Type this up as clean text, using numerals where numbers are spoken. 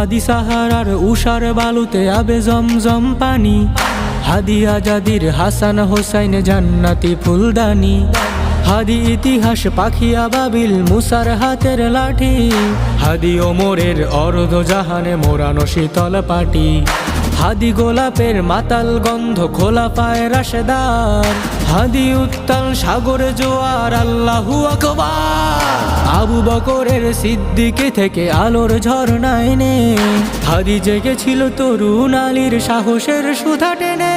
হাদি সাহারার উষার বালুতে আবে জমজম পানি, হাদি আজাদির হাসান হোসাইন জান্নাতি ফুলদানি, হাদি ইতিহাস পাখি আবাবিল মুসার হাতের লাঠি, হাদি ওমরের অর্ধ জাহানে মোরানো শীতল পাটি, হাদি গোলাপের মাতাল গন্ধ খোলা পায় রাশেদার, হাদি উত্তাল সাগরে জোয়ার আল্লাহু আকবার। আবু বকরের সিদ্দিকে থেকে আলোর ঝর্ণা এনে, হাদি জেগেছিল তরুণ আলীর সাহসের সুধা টেনে।